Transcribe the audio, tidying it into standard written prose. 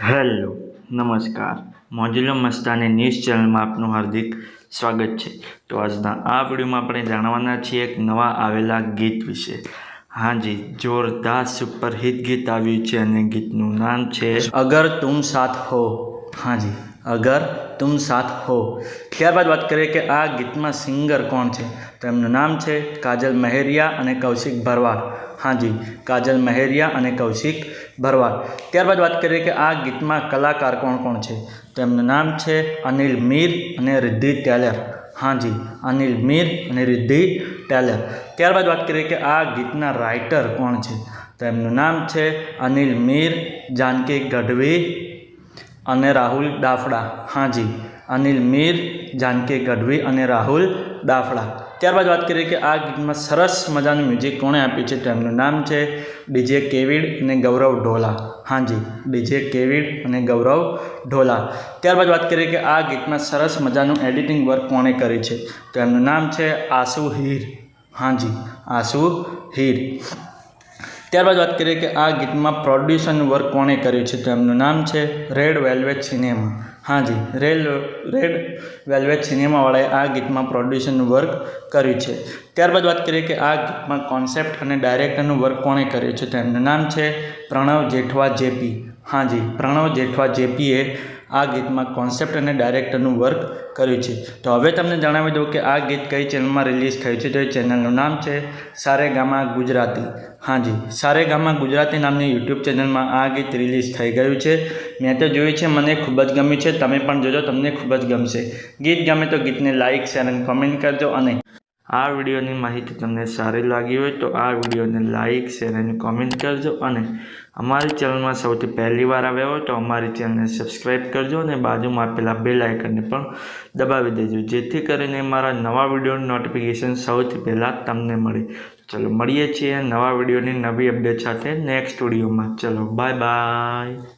Hello નમસ્કાર મોજુલો Mastani news ચેનલમાં આપનું હાર્દિક સ્વાગત છે। તો આજના આ વિડીયોમાં આપણે જાણવાના છીએ એક નવા આવેલા ગીત વિશે। हाँ जी, जोरदार सुपरहिट गीत આવ્યું છે અને ગીતનું નામ છે અગર તુમ સાથ હો। हाँ जी, अगर तुम साथ हो। ત્યારબાદ વાત કરીએ કે આ ગીતમાં સિંગર કોણ છે, તો એમનું નામ છે કાજલ મહેરિયા અને કૌશિક ભરવાડ। हाँ जी, काजल महेरिया અને કૌશિક ભરવાડ। ત્યારબાદ વાત કરીએ કે આ ગીતમાં કલાકાર કોણ કોણ છે, તો એમનું નામ છે અનિલ મીર અને રિદ્ધિ ટેલર। हाँ जी, अनिल मीर અને રિદ્ધિ ટેલર। ત્યારબાદ વાત કરીએ કે આ ગીતના રાઇટર કોણ છે, તો એમનું નામ છે અનિલ મીર, જાનકી ગઢવી અને રાહુલ ડાફડા। हाँ जी, अनिल मीर, जानकी गढ़वी અને રાહુલ ડાફડા। ત્યારબાદ વાત કરીએ કે આ ગીતમાં સરસ મજાનું મ્યુઝિક કોણે આપ્યું છે, તો એમનું નામ છે ડીજે કેવિડ અને ગૌરવ ઢોલા। हाँ जी, ડીજે કેવિડ અને ગૌરવ ઢોલા। ત્યારબાદ વાત કરીએ કે આ ગીતમાં સરસ મજાનું એડિટિંગ વર્ક કોણે કર્યું છે, તો એમનું નામ છે આશુ હીર। हाँ जी, आशु हीर। ત્યારબાદ વાત કરીએ કે આ ગીતમાં પ્રોડ્યુસર વર્ક કોણે કર્યું છે, તો એમનું નામ છે રેડ વેલ્વેટ સિનેમા। हाँ जी, રેડ વેલ્વેટ સિનેમાવાળાએ આ ગીતમાં પ્રોડ્યુસરનું વર્ક કર્યું છે। ત્યારબાદ વાત કરીએ કે આ ગીતમાં કોન્સેપ્ટ અને ડાયરેક્ટરનું વર્ક કોણે કર્યું છે, તો એમનું નામ છે પ્રણવ જેઠવા જેપી। हाँ जी, પ્રણવ જેઠવા જેપીએ આ ગીતમાં કોન્સેપ્ટ અને ડાયરેક્ટરનું વર્ક કર્યું છે। તો હવે તમને જણાવી દઉં કે આ ગીત કઈ ચેનલમાં રિલીઝ થયું છે, તો એ ચેનલનું નામ છે સારેગામા ગુજરાતી। हाँ जी, સારેગામા ગુજરાતી નામની યુટ્યુબ ચેનલમાં આ ગીત રિલીઝ થઈ ગયું છે। મેં તો જોયું છે, મને ખૂબ જ ગમ્યું છે, તમે પણ જોજો, તમને ખૂબ જ ગમશે। ગીત ગમે તો ગીતને લાઇક શેર અને કોમેન્ટ કરજો અને આ વિડીયોની માહિતી તમને સારી લાગી હોય તો આ વિડીયોને લાઇક શેર અને કોમેન્ટ કરજો અને અમારી ચેનલમાં સૌથી પહેલી વાર આવ્યા હોય તો અમારી ચેનલને સબસ્ક્રાઈબ કરજો અને બાજુમાં આપેલા બેલ આઇકનને પણ દબાવી દેજો, જેથી કરીને મારા નવા વિડીયોની નોટિફિકેશન સૌથી પહેલાં તમને મળે। ચલો મળીએ છીએ નવા વિડીયોની નવી અપડેટ સાથે નેક્સ્ટ વિડીયોમાં। ચલો બાય બાય।